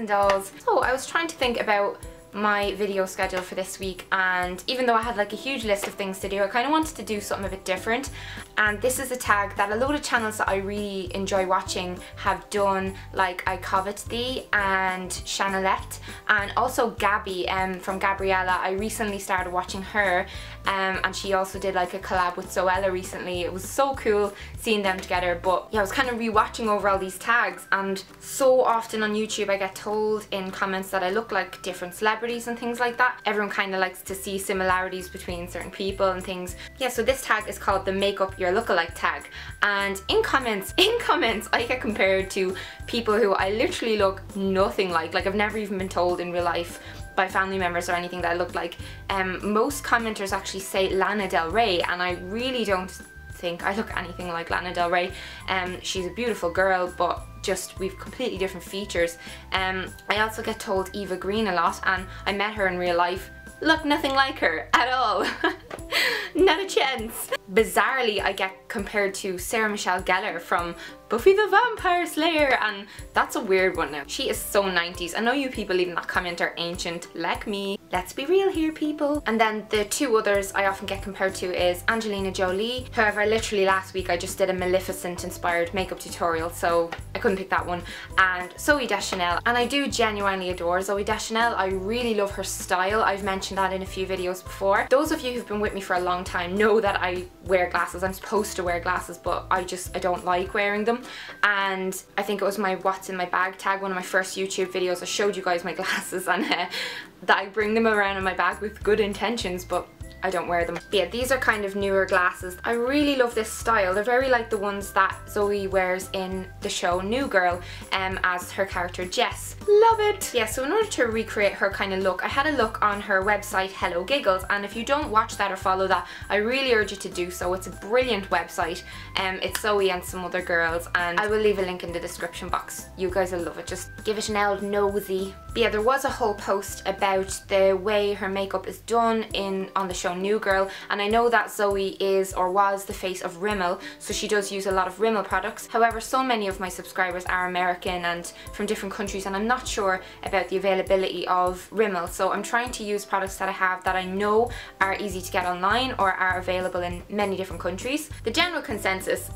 dolls. So I was trying to think about my video schedule for this week, and even though I had like a huge list of things to do, I kind of wanted to do something a bit different. And this is a tag that a load of channels that I really enjoy watching have done, like I Covet Thee and Chanelette, and also Gabby from Gabriella. I recently started watching her, and she also did like a collab with Zoella recently. It was so cool seeing them together. But yeah, I was kind of rewatching over all these tags, and so often on YouTube I get told in comments that I look like different celebrities and things like that. Everyone kind of likes to see similarities between certain people and things. Yeah, so this tag is called the Makeup Your Lookalike tag, and in comments I get compared to people who I literally look nothing like I've never even been told in real life by family members or anything that I look like. Most commenters actually say Lana Del Rey, and I really don't think I look anything like Lana Del Rey. She's a beautiful girl, but just we've completely different features. I also get told Eva Green a lot, and I met her in real life. Look nothing like her at all. Not a chance. Bizarrely, I get compared to Sarah Michelle Gellar from Buffy the Vampire Slayer, and that's a weird one now. She is so 90s. I know you people leaving that comment are ancient like me. Let's be real here, people. And then the two others I often get compared to is Angelina Jolie. However, literally last week I just did a Maleficent inspired makeup tutorial, so I couldn't pick that one. And Zooey Deschanel, and I do genuinely adore Zooey Deschanel. I really love her style. I've mentioned that in a few videos before. Those of you who've been with me for a long time know that I wear glasses. I'm supposed to wear glasses, but I don't like wearing them. And I think it was my what's in my bag tag, one of my first YouTube videos, I showed you guys my glasses, and that I bring them around in my bag with good intentions, but I don't wear them. But yeah, these are kind of newer glasses. I really love this style. They're very like the ones that Zooey wears in the show New Girl as her character Jess. Love it! Yeah, so in order to recreate her kind of look, I had a look on her website Hello Giggles, and if you don't watch that or follow that, I really urge you to do so. It's a brilliant website. It's Zooey and some other girls, and I will leave a link in the description box. You guys will love it. Just give it an old nosy. But yeah, there was a whole post about the way her makeup is done on the show New Girl, and I know that Zooey is or was the face of Rimmel, so she does use a lot of Rimmel products. However, so many of my subscribers are American and from different countries, and I'm not sure about the availability of Rimmel, so I'm trying to use products that I have that I know are easy to get online or are available in many different countries. The general consensus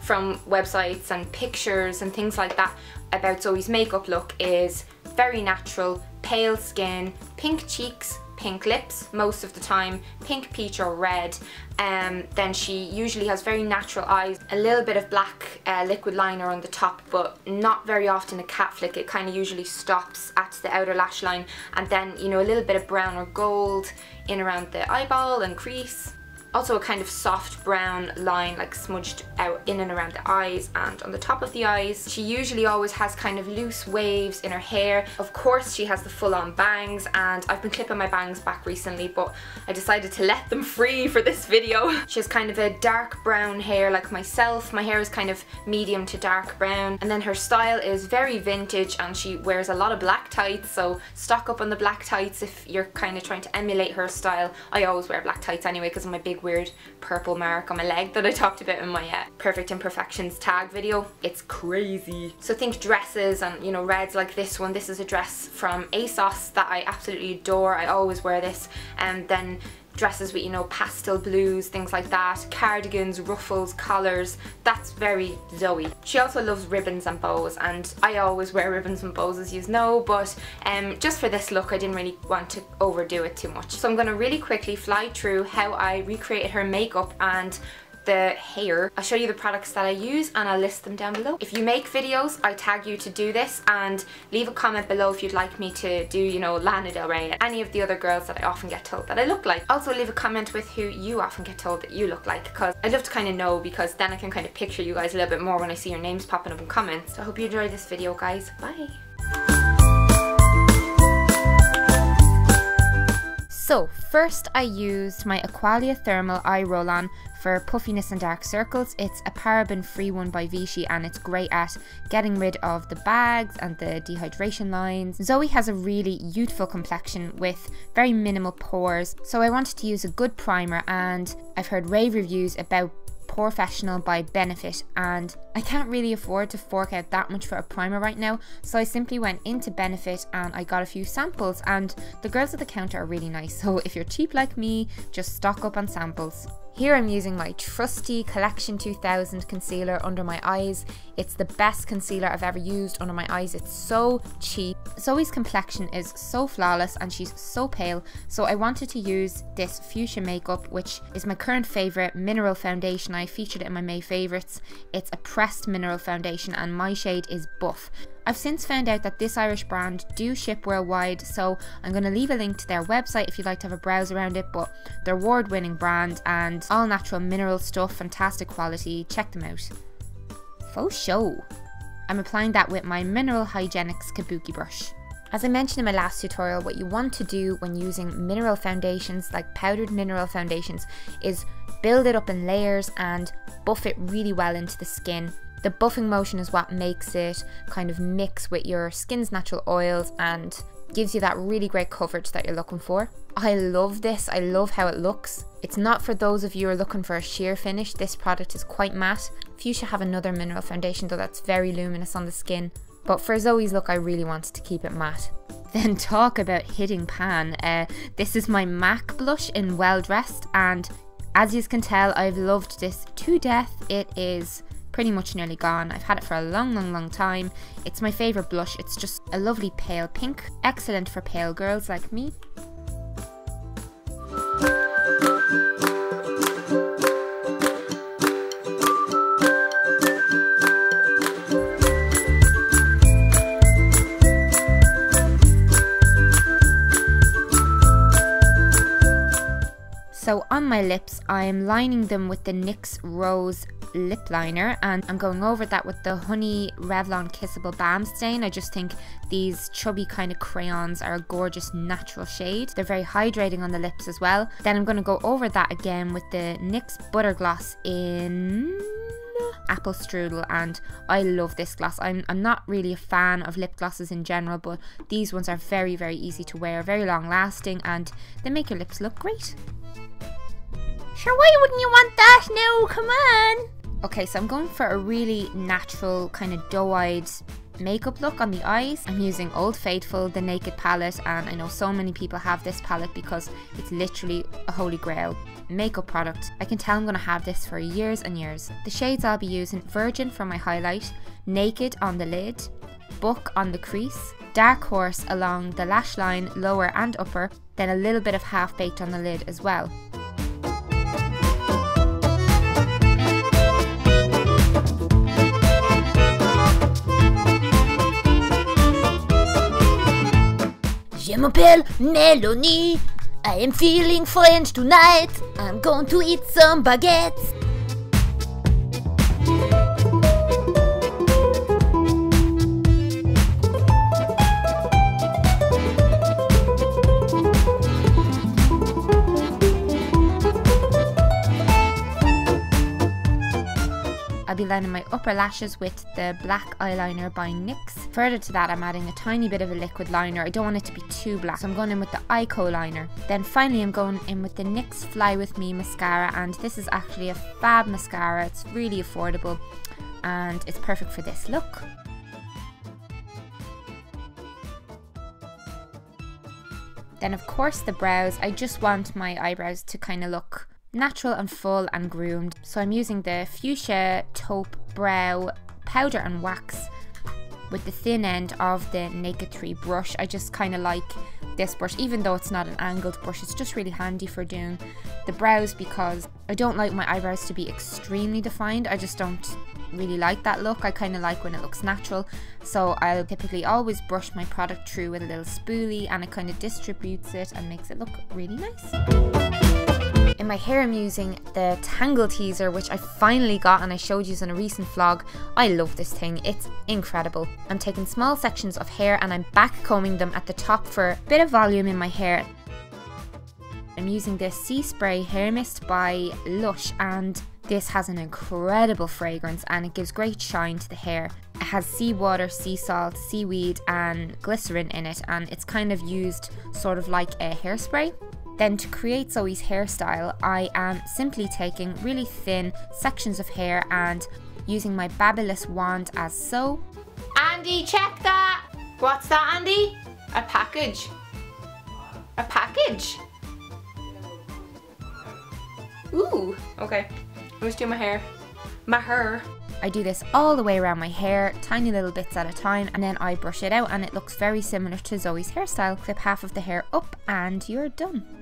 from websites and pictures and things like that about Zooey's makeup look is very natural, pale skin, pink cheeks, pink lips most of the time, pink peach or red. Then she usually has very natural eyes, a little bit of black liquid liner on the top, but not very often a cat flick. It kind of usually stops at the outer lash line, and then, you know, a little bit of brown or gold in around the eyeball and crease. Also a kind of soft brown line like smudged out in and around the eyes and on the top of the eyes. She usually always has kind of loose waves in her hair. Of course she has the full-on bangs, and I've been clipping my bangs back recently, but I decided to let them free for this video. She has kind of a dark brown hair like myself. My hair is kind of medium to dark brown, and then her style is very vintage, and she wears a lot of black tights, so stock up on the black tights if you're kind of trying to emulate her style. I always wear black tights anyway because of my big weird purple mark on my leg that I talked about in my Perfect Imperfections tag video. It's crazy. So think dresses and, you know, reds like this one. This is a dress from ASOS that I absolutely adore. I always wear this. And then dresses with, you know, pastel blues, things like that, cardigans, ruffles, collars. That's very Zooey. She also loves ribbons and bows, and I always wear ribbons and bows, as you know, but just for this look I didn't really want to overdo it too much. So I'm going to really quickly fly through how I recreated her makeup and the hair. I'll show you the products that I use and I'll list them down below. If you make videos, I tag you to do this, and leave a comment below if you'd like me to do, you know, Lana Del Rey, any of the other girls that I often get told that I look like. Also leave a comment with who you often get told that you look like, because I'd love to kind of know, because then I can kind of picture you guys a little bit more when I see your names popping up in comments. So I hope you enjoyed this video, guys. Bye! So first I used my Aqualia Thermal Eye Roll-On for puffiness and dark circles. It's a paraben-free one by Vichy, and it's great at getting rid of the bags and the dehydration lines. Zooey has a really youthful complexion with very minimal pores, so I wanted to use a good primer, and I've heard rave reviews about Professional by Benefit, and I can't really afford to fork out that much for a primer right now, so I simply went into Benefit and I got a few samples, and the girls at the counter are really nice, so if you're cheap like me, just stock up on samples. Here I'm using my trusty Collection 2000 concealer under my eyes. It's the best concealer I've ever used under my eyes. It's so cheap. Zoe's complexion is so flawless and she's so pale, so I wanted to use this fuchsia makeup, which is my current favourite mineral foundation. I featured it in my May favourites. It's a pressed mineral foundation and my shade is Buff. I've since found out that this Irish brand do ship worldwide, so I'm going to leave a link to their website if you'd like to have a browse around it, but they're award-winning brand and all natural mineral stuff, fantastic quality, check them out. Faux show. I'm applying that with my Mineral Hygienics Kabuki brush. As I mentioned in my last tutorial, what you want to do when using mineral foundations, like powdered mineral foundations, is build it up in layers and buff it really well into the skin. The buffing motion is what makes it kind of mix with your skin's natural oils and gives you that really great coverage that you're looking for. I love this. I love how it looks. It's not for those of you who are looking for a sheer finish. This product is quite matte. Fuchsia have another mineral foundation though that's very luminous on the skin. But for Zoe's look, I really wanted to keep it matte. Then talk about hitting pan. This is my MAC blush in Well Dressed, and as you can tell, I've loved this to death. It is pretty much nearly gone. I've had it for a long time. It's my favourite blush. It's just a lovely pale pink. Excellent for pale girls like me. So on my lips, I'm lining them with the NYX Rose lip liner, and I'm going over that with the Honey Revlon Kissable Balm Stain. I just think these chubby kind of crayons are a gorgeous natural shade. They're very hydrating on the lips as well. Then I'm going to go over that again with the NYX Butter Gloss in Apple Strudel, and I love this gloss. I'm not really a fan of lip glosses in general, but these ones are very easy to wear, very long lasting, and they make your lips look great. Sure, why wouldn't you want that now? Come on! Okay, so I'm going for a really natural kind of doe-eyed makeup look on the eyes. I'm using Old Faithful, the Naked palette, and I know so many people have this palette because it's literally a holy grail makeup product. I can tell I'm going to have this for years and years. The shades I'll be using: Virgin for my highlight, Naked on the lid, Book on the crease, Dark Horse along the lash line lower and upper, then a little bit of Half Baked on the lid as well. Je m'appelle Melanie, I am feeling French tonight, I'm going to eat some baguettes. I'll be lining my upper lashes with the black eyeliner by NYX. Further to that, I'm adding a tiny bit of a liquid liner. I don't want it to be too black, so I'm going in with the eye co-liner. Then finally I'm going in with the NYX Fly With Me mascara, and this is actually a fab mascara. It's really affordable and it's perfect for this look. Then of course the brows. I just want my eyebrows to kind of look natural and full and groomed, so I'm using the Fuchsia Taupe Brow Powder and Wax with the thin end of the Naked 3 brush. I just kind of like this brush, even though it's not an angled brush. It's just really handy for doing the brows because I don't like my eyebrows to be extremely defined. I just don't really like that look. I kind of like when it looks natural, so I'll typically always brush my product through with a little spoolie, and it kind of distributes it and makes it look really nice. In my hair I'm using the Tangle Teaser, which I finally got and I showed you in a recent vlog. I love this thing, it's incredible. I'm taking small sections of hair and I'm back combing them at the top for a bit of volume in my hair. I'm using this Sea Spray Hair Mist by Lush, and this has an incredible fragrance and it gives great shine to the hair. It has seawater, sea salt, seaweed and glycerin in it, and it's kind of used sort of like a hairspray. Then to create Zoe's hairstyle, I am simply taking really thin sections of hair and using my babulous wand as so. Andy, check that! What's that, Andy? A package. A package? Ooh, okay. I'm just doing my hair. My hair. I do this all the way around my hair, tiny little bits at a time, and then I brush it out and it looks very similar to Zoe's hairstyle. Clip half of the hair up and you're done.